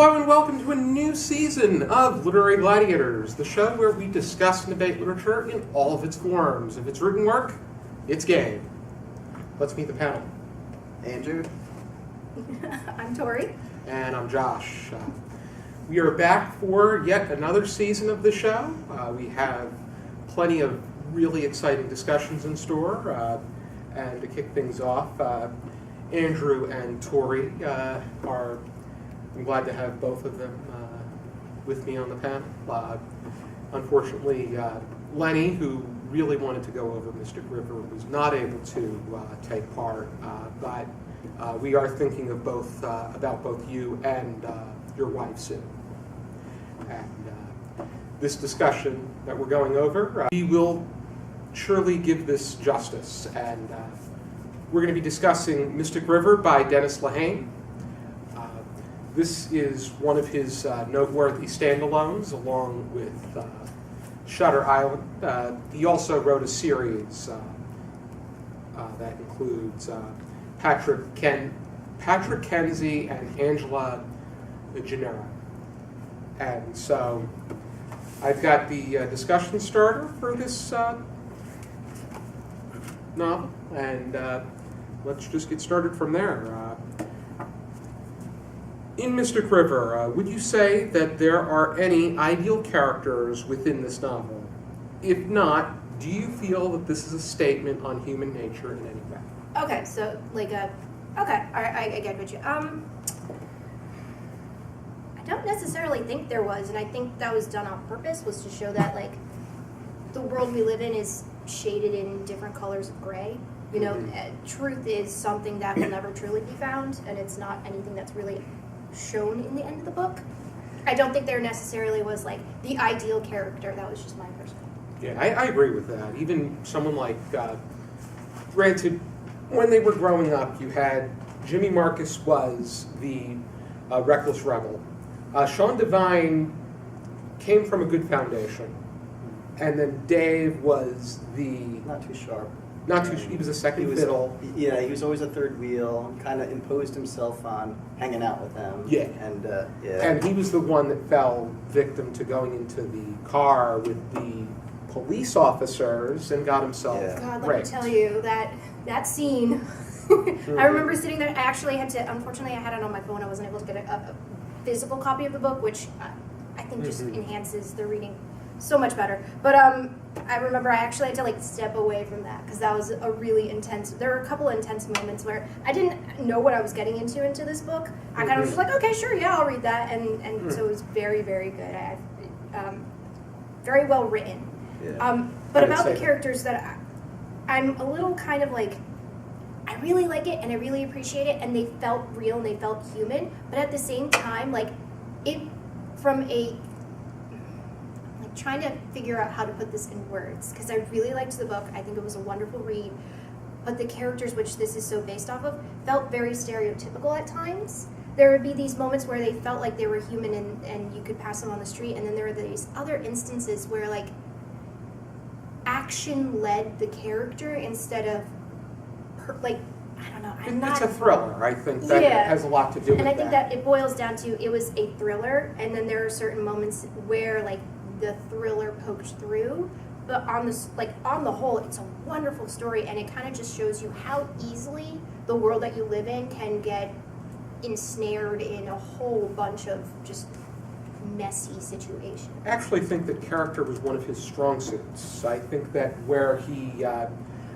Hello and welcome to a new season of Literary Gladiators, the show where we discuss and debate literature in all of its forms. If it's written work, it's game. Let's meet the panel. Andrew. I'm Tori. And I'm Josh. We are back for yet another season of the show. We have plenty of really exciting discussions in store. And to kick things off, Andrew and Tori I'm glad to have both of them with me on the panel. Unfortunately, Lenny, who really wanted to go over Mystic River, was not able to take part, but we are thinking of about both you and your wife soon. And this discussion that we're going over, we will surely give this justice. And we're going to be discussing Mystic River by Dennis Lehane. This is one of his noteworthy standalones, along with Shutter Island. He also wrote a series that includes Patrick Kenzie and Angela Gennaro. And so I've got the discussion starter for this novel, and let's just get started from there. In Mystic River, would you say that there are any ideal characters within this novel? If not, do you feel that this is a statement on human nature in any way? Okay, so okay, all right, I get what you. I don't necessarily think there was, and I think that was done on purpose, was to show that like the world we live in is shaded in different colors of gray. You know, truth is something that will never truly be found, and it's not anything that's really shown in the end of the book. I don't think there necessarily was like the ideal character. That was just my personal. Yeah, I agree with that. Even someone like, granted, when they were growing up, you had Jimmy Marcus was the reckless rebel. Sean Devine came from a good foundation, and then Dave was the Not too sharp. He was a second fiddle. Yeah, he was always a third wheel, kind of imposed himself on hanging out with them. Yeah. And, And he was the one that fell victim to going into the car with the police officers and got himself God, let raped. me tell you, that scene, I remember sitting there, I actually had to, unfortunately I had it on my phone, I wasn't able to get a physical copy of the book, which I think just enhances the reading so much better. But I remember I actually had to like step away from that because that was a really intense. There were a couple of intense moments where I didn't know what I was getting into this book. I kind of was like, okay, sure, yeah, I'll read that, and so it was very, very good. Very well written. Yeah. But about the characters that I'm a little kind of like, I really like it and I really appreciate it, and they felt real and they felt human. But at the same time, like it from a trying to figure out how to put this in words, because I really liked the book. I think it was a wonderful read, but the characters which this is so based off of felt very stereotypical at times. There would be these moments where they felt like they were human and you could pass them on the street, and then there were these other instances where like action led the character instead of I don't know. It's a thriller. I think that has a lot to do with that. And I think that it boils down to it was a thriller, and then there are certain moments where like the thriller poked through, but on the whole, it's a wonderful story, and it kind of just shows you how easily the world that you live in can get ensnared in a whole bunch of just messy situations. I actually think that character was one of his strong suits. I think that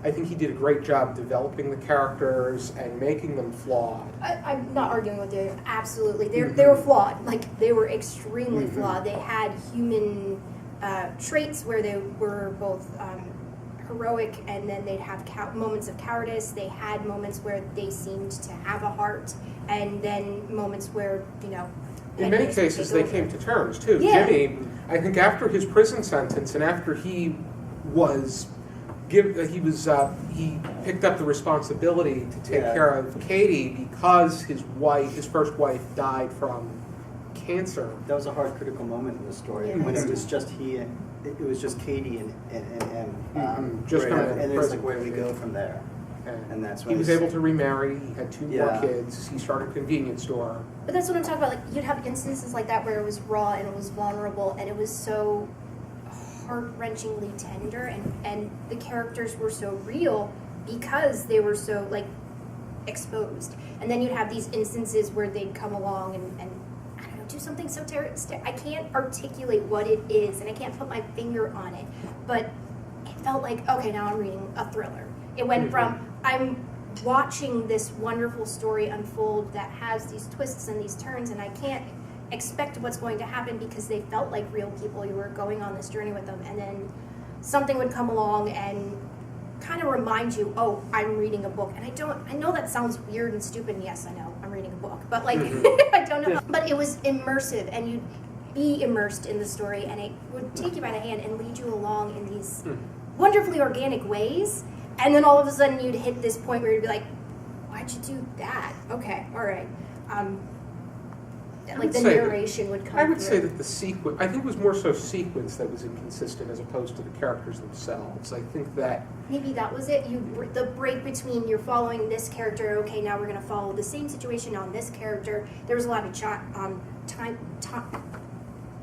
I think he did a great job developing the characters and making them flawed. I'm not arguing with you. Absolutely, they were flawed. Like they were extremely flawed. They had human traits where they were both heroic, and then they'd have moments of cowardice. They had moments where they seemed to have a heart, and then moments where in many cases they came to terms too. Yeah. Jimmy, I think after his prison sentence and after he picked up the responsibility to take care of Katie because his first wife died from cancer. That was a hard critical moment in the story when it was just it was just Katie and him. Just and it's prison. like, where do we go from there? And that's he when was he's- able to remarry. He had 2 more Yeah. kids. He started a convenience store. But that's what I'm talking about. Like, you'd have instances like that where it was raw and it was vulnerable and it was so heart-wrenchingly tender, and the characters were so real because they were so, like, exposed. And then you'd have these instances where they'd come along and I don't know, do something so terrible. I can't articulate what it is, and I can't put my finger on it, but it felt like, okay, now I'm reading a thriller. It went from, I'm watching this wonderful story unfold that has these twists and these turns, and I can't expect what's going to happen because they felt like real people. You were going on this journey with them, and then something would come along and kind of remind you, oh, I'm reading a book. And I know that sounds weird and stupid, and yes, I know, I'm reading a book, but like, I don't know. But it was immersive, and you'd be immersed in the story, and it would take you by the hand and lead you along in these wonderfully organic ways. And then all of a sudden you'd hit this point where you'd be like, why'd you do that? Okay, all right. Like the narration would come I would through. say that the sequence, I think it was more so sequence that was inconsistent as opposed to the characters themselves. I think that Maybe that was it. The break between you're following this character. Okay, now we're going to follow the same situation on this character. There was a lot of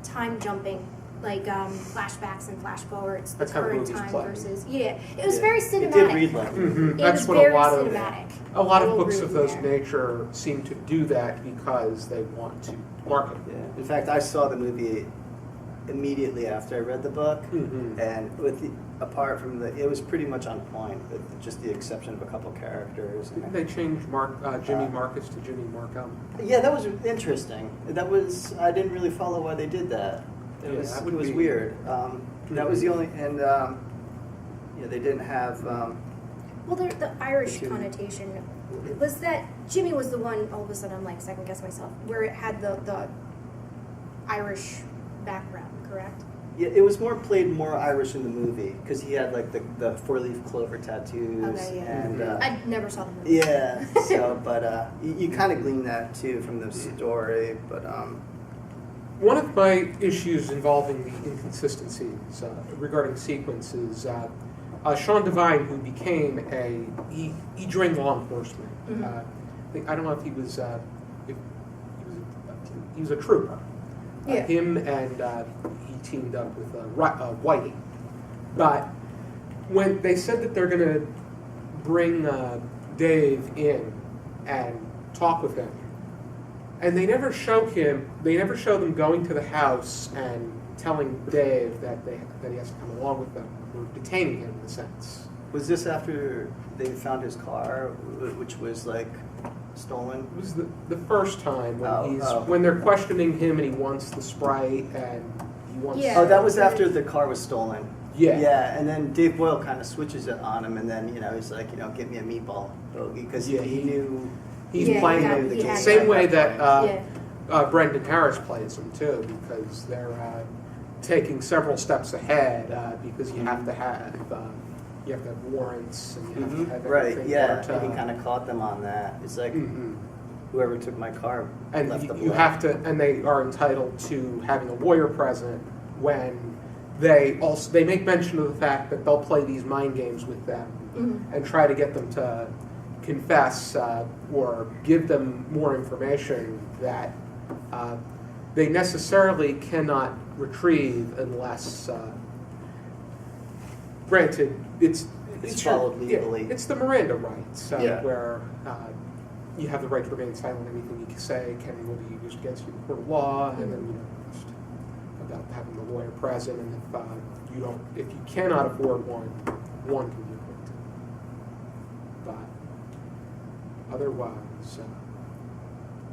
time jumping, like flashbacks and flash forwards. The That's how current movies time play. versus it was very It cinematic. did read like it. It that's was what very a lot cinematic. of I will books agree of with those you there. nature seem to do that because they want to market. Yeah. In fact, I saw the movie immediately after I read the book, Mhm. and apart from it was pretty much on point, with just the exception of a couple characters. Didn't they change Jimmy Marcus to Jimmy Markham? Yeah, that was interesting. I didn't really follow why they did that. It Yeah, was that it would was be- weird. That was the only, and they didn't have. Well, the Irish Two. connotation was that Jimmy was the one. All of a sudden, I'm like second guess myself, where it had the Irish background, correct? Yeah, it was more Irish in the movie because he had like the 4-leaf clover tattoos, Okay, yeah. and I never saw the movie. yeah. So, but you kind of glean that too from the story, but One of my issues involving the inconsistencies regarding sequences, Sean Devine, who became he joined law enforcement. I don't know if he was he was a trooper. Yeah. Him and he teamed up with Whitey. But when they said that they're going to bring Dave in and talk with him, and they never show them going to the house and telling Dave that he has to come along with them, or detaining him in a sense. was this after they found his car, which was like stolen? It was the first time when Oh. when they're questioning him and he wants the Sprite and he wants. Yeah. Oh, that was after the car was stolen. Yeah. Yeah, and then Dave Boyle kind of switches it on him, and then he's like, get me a meatball bogey, because Yeah, he knew. He's Yeah, playing yeah, him he the had same that way point. that Brendan Harris plays him too, because they're taking several steps ahead because you have to have warrants and you have to have Right, everything yeah, marked, and he kind of caught them on that. It's like, whoever took my car and left the you blood. have to, and they are entitled to having a lawyer present when they make mention of the fact that they'll play these mind games with them and try to get them to confess or give them more information that they necessarily cannot retrieve unless, granted, it's followed yeah, legally. it's the Miranda rights Yeah. where you have the right to remain silent. Anything you say will be used against you in the court of law, and then just about having the lawyer present, and if you cannot afford one can be appointed. But otherwise,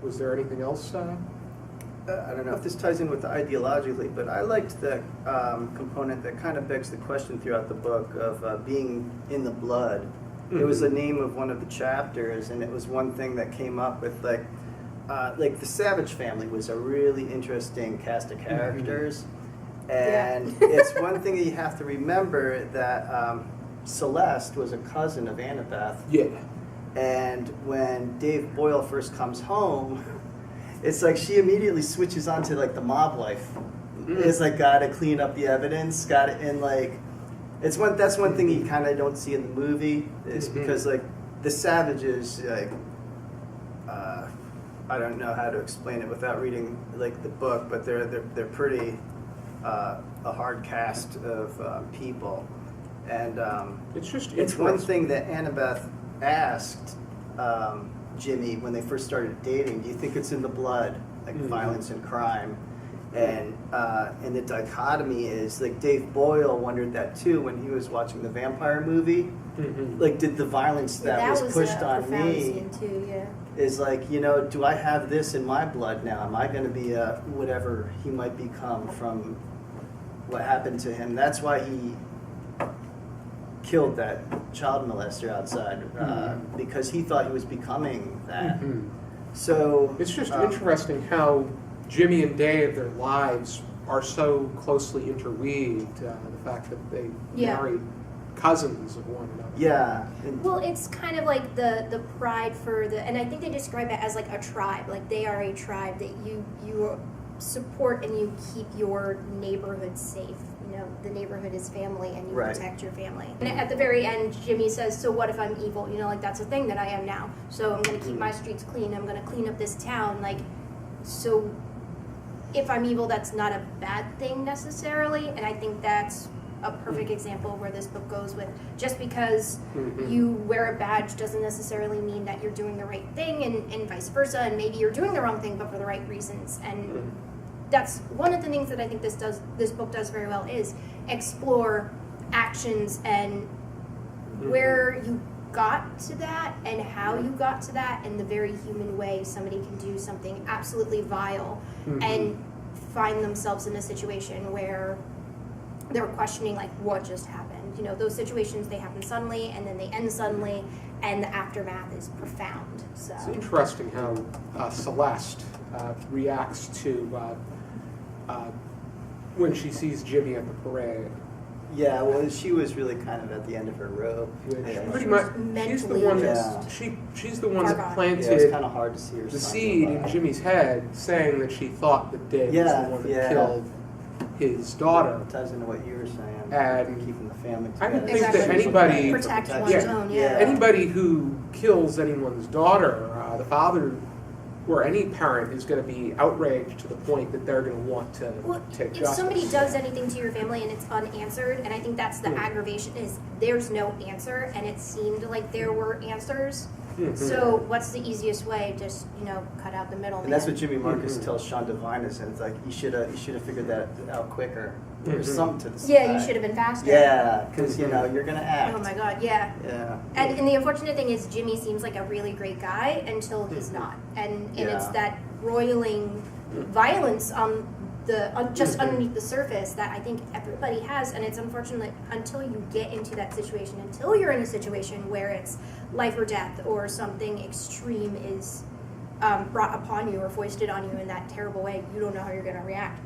was there anything else? I don't know if this ties in with the ideologically, but I liked the component that kind of begs the question throughout the book of being in the blood. It was the name of one of the chapters, and it was one thing that came up with like the Savage family was a really interesting cast of characters, and it's one thing that you have to remember that Celeste was a cousin of Annabeth. Yeah. And when Dave Boyle first comes home, it's like she immediately switches onto like the mob life. It's like gotta clean up the evidence, that's one thing you kind of don't see in the movie is because like the savages, like, I don't know how to explain it without reading like the book, but they're pretty a hard cast of people, and it's one thing that Annabeth asked Jimmy when they first started dating. Do you think it's in the blood, like violence and crime? And the dichotomy is like Dave Boyle wondered that too when he was watching the vampire movie. Like, did the violence that was pushed on me is like, you know, do I have this in my blood now? Am I going to be whatever he might become from what happened to him? That's why he killed that child molester outside, because he thought he was becoming that. So it's just interesting how Jimmy and Dave, their lives are so closely interweaved. The fact that they marry cousins of one another. Yeah. Well, it's kind of like the pride for the, and I think they describe it as like a tribe. Like they are a tribe that you support and you keep your neighborhood safe. You know, the neighborhood is family and you protect your family. And at the very end, Jimmy says, so what if I'm evil? You know, like that's a thing that I am now. So I'm going to keep my streets clean. I'm going to clean up this town. Like, so if I'm evil, that's not a bad thing necessarily. And I think that's a perfect example of where this book goes with just because you wear a badge doesn't necessarily mean that you're doing the right thing, and vice versa, and maybe you're doing the wrong thing but for the right reasons. And that's one of the things that I think this book does very well is explore actions and where you got to that and how you got to that, and the very human way somebody can do something absolutely vile and find themselves in a situation where they're questioning like what just happened. You know, those situations, they happen suddenly and then they end suddenly, and the aftermath is profound. So it's interesting how Celeste reacts to when she sees Jimmy at the parade. Yeah, well, she was really kind of at the end of her rope. Pretty much, she's the one that she's the one that planted it's kind of hard to see her the seed in Jimmy's head, saying that she thought that Dave was the one that killed his daughter. It ties into what you were saying. And keeping the family together. I don't think that anybody protect one's own. Anybody who kills anyone's daughter, the father or any parent is going to be outraged to the point that they're going to want to take justice. If somebody does anything to your family and it's unanswered, and I think that's the aggravation, is there's no answer, and it seemed like there were answers. So what's the easiest way? Just, you know, cut out the middle. And that's what Jimmy Marcus tells Sean Devine, is it's like, you should have figured that out quicker. There's something to this. Yeah, you should have been faster. Yeah, because you know you're gonna act. Oh my God, yeah. Yeah. And the unfortunate thing is Jimmy seems like a really great guy until he's not, and it's that roiling violence on the just underneath the surface that I think everybody has, and it's unfortunate until you get into that situation, until you're in a situation where it's life or death or something extreme is brought upon you or foisted on you in that terrible way, you don't know how you're going to react.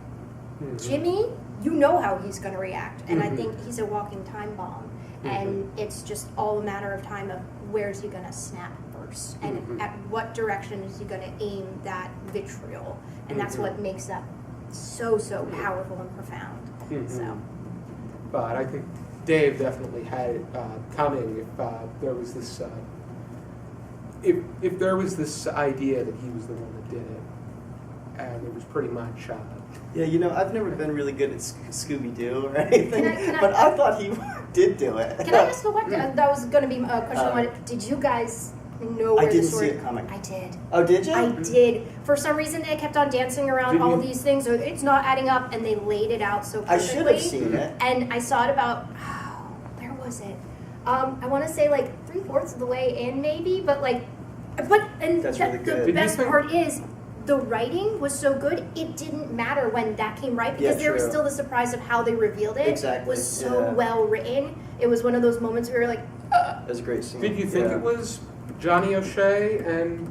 Jimmy, you know how he's going to react, and I think he's a walking time bomb, and it's just all a matter of time of where's he going to snap first, and at what direction is he going to aim that vitriol, and that's what makes that so powerful and profound. So, but I think Dave definitely had it coming if there was this if there was this idea that he was the one that did it, and it was pretty much. Yeah, you know, I've never been really good at Scooby-Doo or anything, but I thought he did do it. Can I ask a question? That was going to be a question. Did you guys know where the story? I didn't see it coming. I did. Oh, did you? I did. For some reason, they kept on dancing around all these things. It's not adding up, and they laid it out so perfectly. I should have seen it. And I saw it about, where was it? I want to say like 3/4 of the way in, maybe, but That's really good. The best part is, the writing was so good, it didn't matter when that came right, because there was still the surprise of how they revealed it. Exactly. It was so well written. It was one of those moments where you're like, It was a great scene. Did you think it was Johnny O'Shea and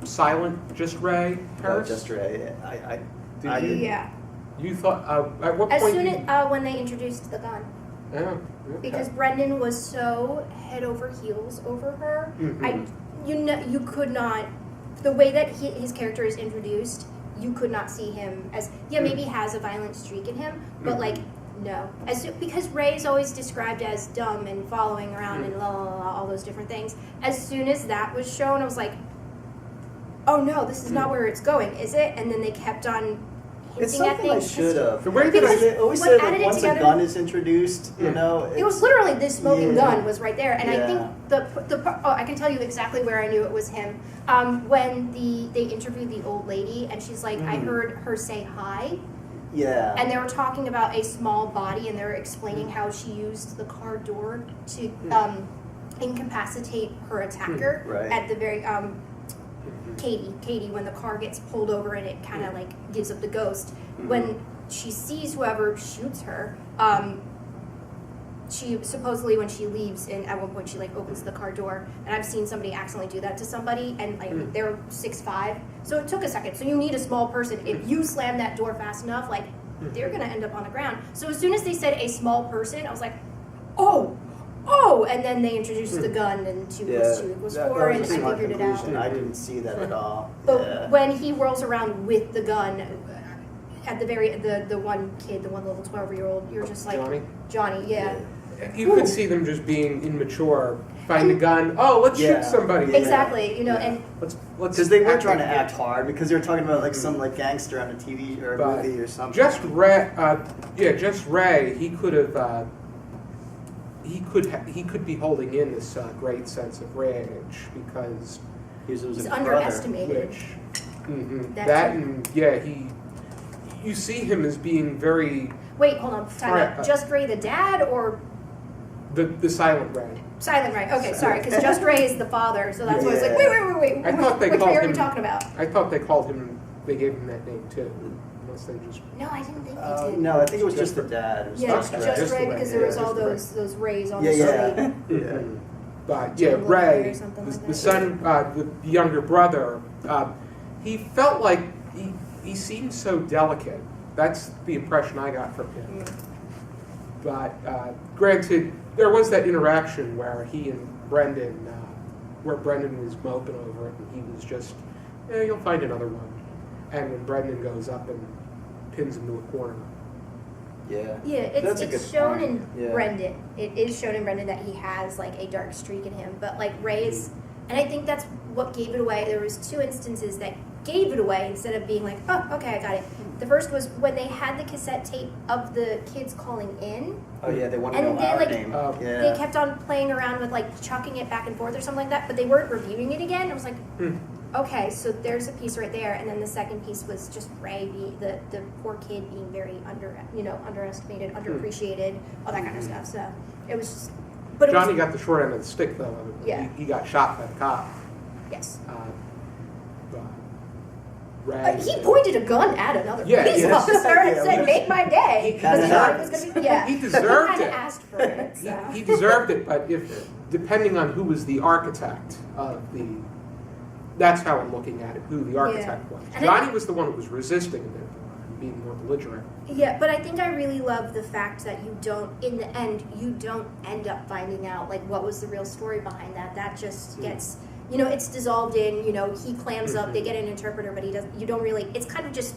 silent Just Ray Harris? Just Ray. yeah. You thought at what As point? soon as when they introduced the gun. Yeah. Okay. Because Brendan was so head over heels over her. You could not, the way that his character is introduced, you could not see him as, maybe he has a violent streak in him, but like No, because Ray is always described as dumb and following around and la la la, all those different things. As soon as that was shown, I was like, oh no, this is not where it's going, is it? And then they kept on It's hinting at something I things. should have. Because They always when say added like it once together- a gun is introduced, you know. It was literally the smoking gun was right there, and I Yeah. think I can tell you exactly where I knew it was him. When they interviewed the old lady, and she's like, I heard her say hi. Yeah. And they were talking about a small body, and they were explaining how she used the car door to incapacitate her attacker Right. at the very Katie, when the car gets pulled over and it kind of like gives up the ghost. When she sees whoever shoots her, she supposedly when she leaves, and at one point she like opens the car door, and I've seen somebody accidentally do that to somebody, and like they're 6'5", so it took a second. So you need a small person. If you slam that door fast enough, like they're gonna end up on the ground. So as soon as they said a small person, I was like, oh, and then they introduced the gun and 2 plus 2 equals 4, and I figured it out. I didn't see that at all. But when he whirls around with the gun, at the very the one kid, the one little 12-year-old, you're just like Johnny, yeah. You could see them just being immature. Find a gun. Oh, let's shoot somebody. Exactly, you know, and let's because they were trying to act hard because they were talking about like some like gangster on a TV or a movie or something. Just Ray. He could have. He could be holding in this great sense of rage because he's underestimated. You see him as being very. Wait, hold on. Time out. Just Ray the dad or the silent Ray. Silent Ray. Okay, sorry, because Just Ray is the father, so that's why I was like, wait. I thought they which called Ray are him. you talking about? I thought they called him. They gave him that name too. Unless they just. No, I didn't think they did. No, I think it was just the dad. It was Just Ray because there was all those rays on the street. Yeah. But Ray, the son, the younger brother, he felt like he seemed so delicate. That's the impression I got from him. But granted, there was that interaction where he and Brendan, where Brendan was moping over it, and he was just, you'll find another one. And when Brendan goes up and pins him to a corner. Yeah. Yeah, it's shown in Yeah. Brendan. It is shown in Brendan that he has like a dark streak in him, but like Ray's, and I think that's what gave it away. There was 2 instances that gave it away instead of being like, oh, okay, I got it. The first was when they had the cassette tape of the kids calling in. Oh yeah, they wanted to And know they, our like, name. They kept on playing around with like chucking it back and forth or something like that, but they weren't reviewing it again. I was like, okay, so there's a piece right there, and then the second piece was just Ray, the poor kid being very underestimated, underappreciated, all that kind of stuff. So it was just. But Johnny got the short end of the stick though. Yeah. He got shot by the cop. Yes. Ray. He pointed a gun at another police yes. officer and said, "Make my day." He Because deserved it was going to be. Yeah. He deserved He it. asked for it. So. He deserved it, but depending on who was the architect of that's how I'm looking at it, who the architect was. And Johnny was the one who was resisting it, being more belligerent. Yeah, but I think I really love the fact that in the end, you don't end up finding out like what was the real story behind that. That just gets, it's dissolved in. He clams up. They get an interpreter, but he doesn't. You don't really. It's kind of just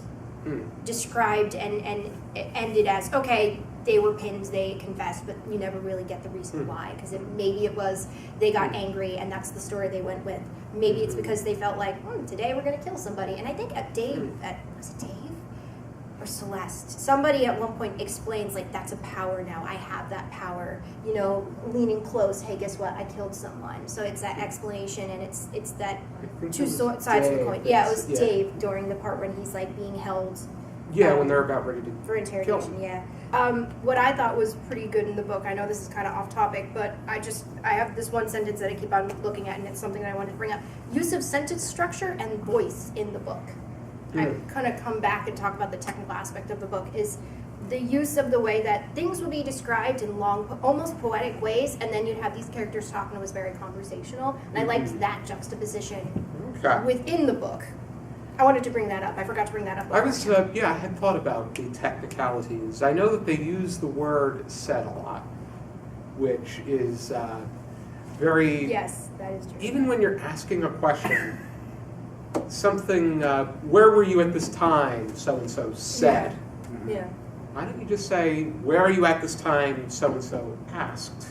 described and it ended as okay. They were pinned, they confessed, but you never really get the reason why. Because maybe it was they got angry and that's the story they went with. Maybe it's because they felt like, today we're going to kill somebody. And I think was it Dave or Celeste? Somebody at one point explains, like, that's a power now. I have that power. Leaning close, hey, guess what? I killed someone. So it's that explanation and it's that 2 sides of the coin. Yeah, it was Dave during the part when he's, like, being held. Yeah, when they're about ready to for interrogation, kill. yeah. What I thought was pretty good in the book, I know this is kind of off topic, but I have this one sentence that I keep on looking at, and it's something that I wanted to bring up. Use of sentence structure and voice in the book. I kind of come back and talk about the technical aspect of the book, is the use of the way that things would be described in long, almost poetic ways, and then you'd have these characters talk, and it was very conversational, and I liked that juxtaposition within the book. I wanted to bring that up. I forgot to bring that up. I had thought about the technicalities. I know that they use the word "said" a lot, which is very. Yes, that is true. Even when you're asking a question, something. Where were you at this time? So and so said. Yeah. why don't you just say, where are you at this time, so-and-so asked?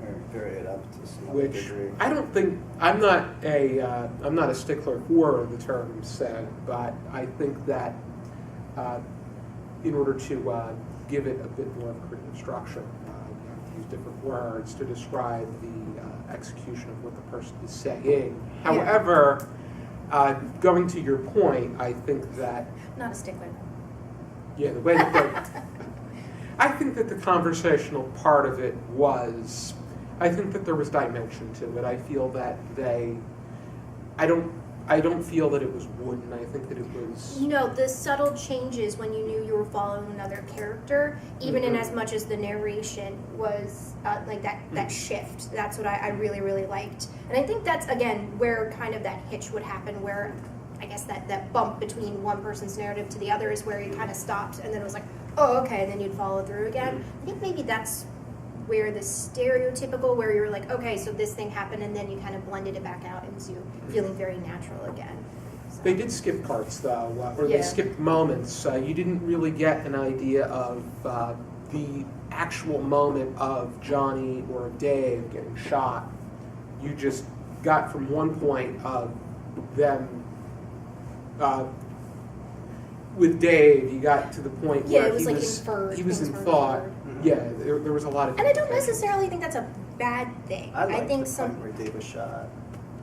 Or vary it up to some other Which degree. I don't think, I'm not a stickler for the term said, but I think that in order to give it a bit more of a creative structure, you have to use different words to describe the execution of what the person is saying. However, going to your point, I think that, Not a stickler. yeah, the way that I think that the conversational part of it was, I think that there was dimension to it. I feel that I don't feel that it was wooden. I think that it was. You know, the subtle changes when you knew you were following another character, even in as much as the narration was like that shift. That's what I really, really liked. And I think that's, again, where kind of that hitch would happen, where I guess that bump between one person's narrative to the other is where you kind of stopped, and then it was like, oh, okay, and then you'd follow through again. I think maybe that's where the stereotypical, where you're like, okay, so this thing happened, and then you kind of blended it back out into feeling very natural again. So. They did skip parts, though, or they Yeah. skipped moments. You didn't really get an idea of the actual moment of Johnny or Dave getting shot. You just got from one point of them. With Dave, you got to the point Yeah, where it was he like was inferred. he was in Things were thought. inferred. Yeah, there was a lot of. And I don't implication. necessarily think that's a bad thing. I liked think the some. point where Dave was shot.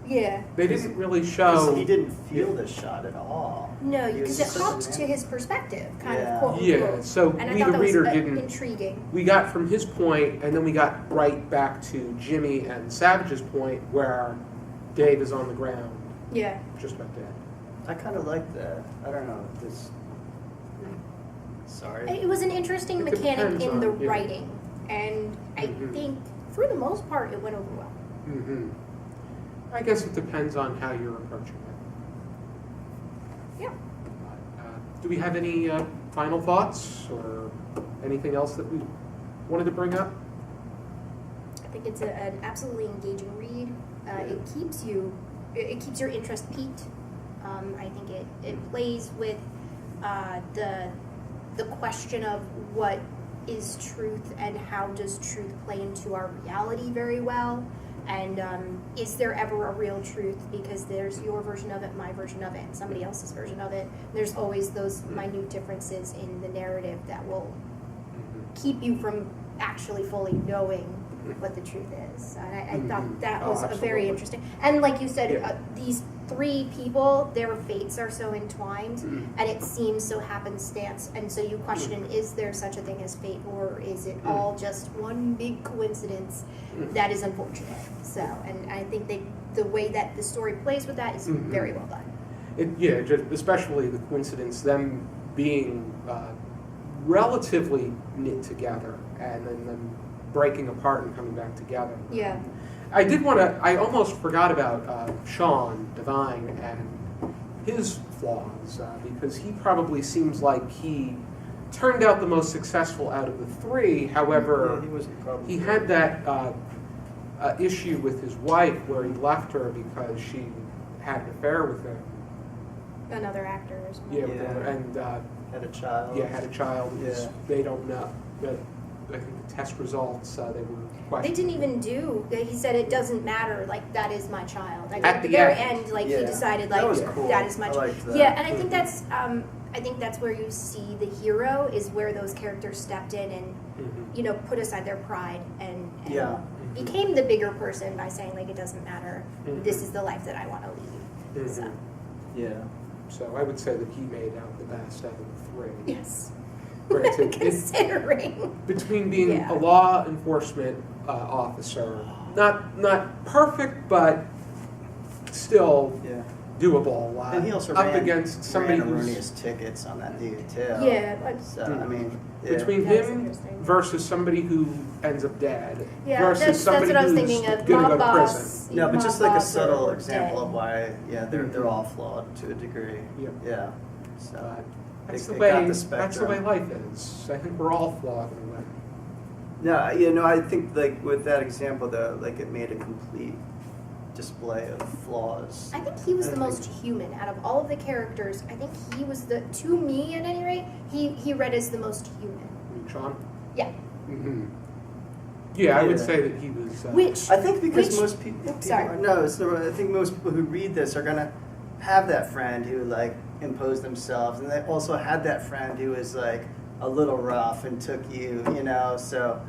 Yeah. They didn't really 'Cause show. he didn't feel the shot at all. No, He was because it just hopped sitting to there. his perspective, kind Yeah. of quote Yeah, unquote. so And I we thought the that reader was didn't. intriguing. We got from his point, and then we got right back to Jimmy and Savage's point, where Dave is on the ground, Yeah. just about dead. I kind of like that. I don't know. This. Sorry. It was an interesting It mechanic depends in the on, yeah. writing, and I Mhm. think for the most part it went over well. Mm-hmm. I guess it depends on how you're approaching it. Yeah. Do we have any final thoughts or anything else that we wanted to bring up? I think it's an absolutely engaging read. It keeps your interest peaked. I think it plays with the question of what is truth and how does truth play into our reality very well. And is there ever a real truth? Because there's your version of it, my version of it, and somebody else's version of it. There's always those minute differences in the narrative that will keep you from actually fully knowing what the truth is. And I thought that was a very absolutely. interesting. And like you said, Yeah. these three people, their fates are so entwined, and it seems so happenstance. And so you question, is there such a thing as fate, or is it all just one big coincidence that is unfortunate? So, and I think the way that the story plays with that is very well done. Just especially the coincidence, them being relatively knit together and then them breaking apart and coming back together. Yeah. I almost forgot about Sean Devine and his flaws, because he probably seems like he turned out the most successful out of the three. However, Yeah, he wasn't probably. he had that issue with his wife where he left her because she had an affair with him. Another actor or something. Yeah, Yeah. and Had a child. had a child. Yeah. They don't know. But I think the test results, they were They questioned. didn't even do. He said it doesn't matter. Like that is my child. Like, At at the the very end. end, like Yeah. he decided, That like was cool. that is my I child. liked that. Yeah, and I think that's. I think that's where you see the hero is where those characters stepped in and Mhm. put aside their pride and Yeah. became the bigger person by saying like it doesn't matter. Mhm. This is the life that I want to lead. Mhm. So Yeah. So I would say that he made out the best out of the three. yes, Granted, considering. between being Yeah. a law enforcement officer, not perfect, but still Yeah. doable. And he also up ran, against somebody ran who's erroneous tickets on that dude too. Yeah, but So I mean, yeah. between That's him interesting. versus somebody who ends up dead yeah, versus that's somebody what I was who's thinking of. gonna My go to boss. prison. No, but my just like a boss subtle or example dead. of why, they're all flawed to a degree. Yep. Yeah. So But that's they the got way. the That's the way spectrum. life is. I think we're all flawed in a way. no, I think like with that example though, like it made a complete display of flaws. I think he was the most human out of all of the characters. I think he was to me at any rate, he read as the most human. Sean? Yeah. Mm-hmm. Yeah, I would say that he was... Which... I think because most people... Sorry. No, I think most people who read this are going to have that friend who, like, imposed themselves. And they also had that friend who was, like, a little rough and took you, you know, so...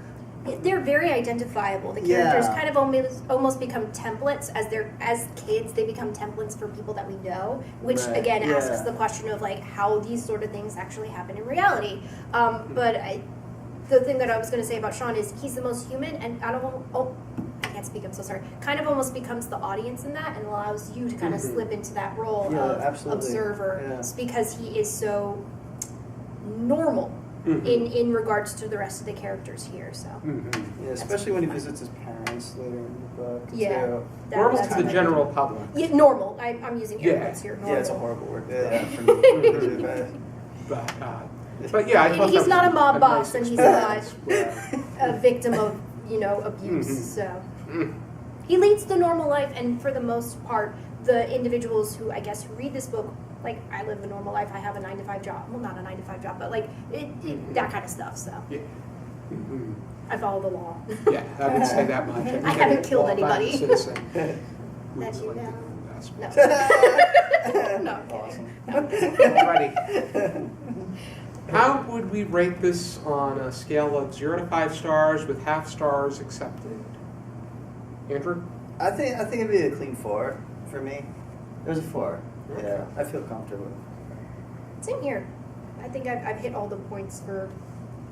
They're very identifiable. The characters kind of almost become templates as kids. They become templates for people that we know, which again asks the question of like how these sort of things actually happen in reality. But the thing that I was going to say about Sean is he's the most human, and I can't speak. I'm so sorry. Kind of almost becomes the audience in that, and allows you to kind of slip into that role of observer, because he is so normal. In regards to the rest of the characters here, so yeah, especially when he visits his parents later in the book. Yeah, too. Normal to the general public. Yeah, normal. I'm using air quotes here. Normal. Yeah, it's a horrible word. Yeah, for me. But yeah, I thought he's not a mob boss, nice and he's not a victim of abuse. So he leads the normal life, and for the most part, the individuals who who read this book. Like, I live a normal life. I have a 9-to-5 job. Well, not a 9-to-5 job, but like that kind of stuff. So I follow the law. Yeah, I would say that much. I haven't killed anybody. That you know. No. Awesome. Alrighty. How would we rate this on a scale of 0 to 5 stars with half stars accepted? Andrew? I think it'd be a clean 4 for me. It was a 4. Okay. Yeah, I feel comfortable. Same here. I think I've hit all the points for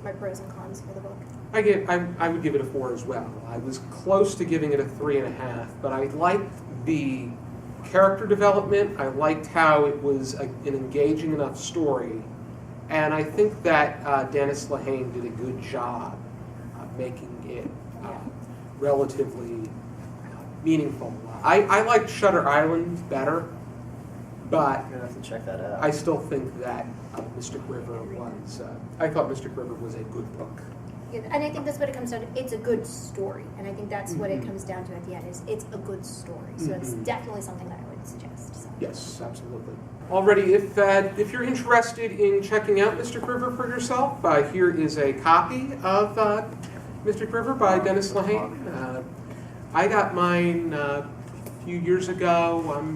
my pros and cons for the book. I would give it a 4 as well. I was close to giving it a 3.5, but I liked the character development. I liked how it was an engaging enough story, and I think that Dennis Lehane did a good job making it relatively meaningful. I liked Shutter Island better. But I'm gonna have to check that out. I still think that Mystic River was. I thought Mystic River was a good book. Yeah, and I think that's what it comes down to. It's a good story, and I think that's what it comes down to at the end. Is it's a good story. So it's definitely something that I would suggest. So. Yes, absolutely. Already, if you're interested in checking out Mystic River for yourself, here is a copy of Mystic River by Dennis Lehane. I got mine a few years ago.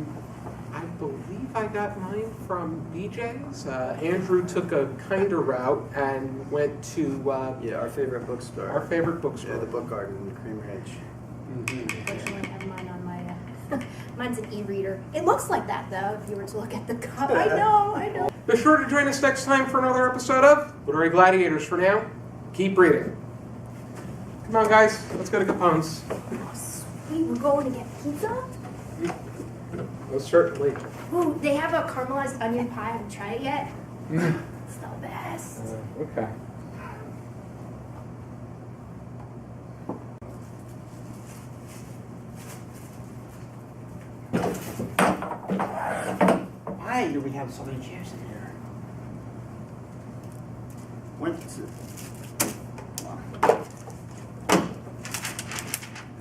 I believe I got mine from BJ's. Andrew took a kinder route and went to our favorite bookstore. Our favorite bookstore. Yeah, the Book Garden in Cream Ridge. Unfortunately, I have mine on my. Mine's an e-reader. It looks like that though. If you were to look at the cover, I know. Be sure to join us next time for another episode of Tori Gladiators. For now, keep reading. Come on, guys. Let's go to Capone's. Sweet, we're going to get pizza. Most certainly. Ooh, they have a caramelized onion pie. I haven't tried it yet. It's the best. Okay. Why do we have so many chairs in here?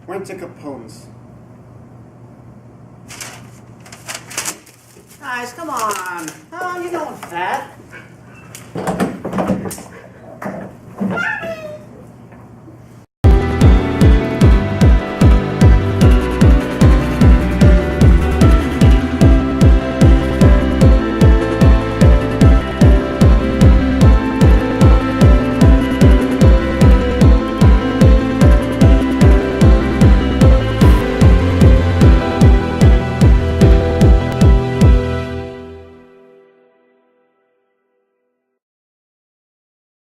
Went to Capone's. Guys, come on. Oh, you know I'm fat.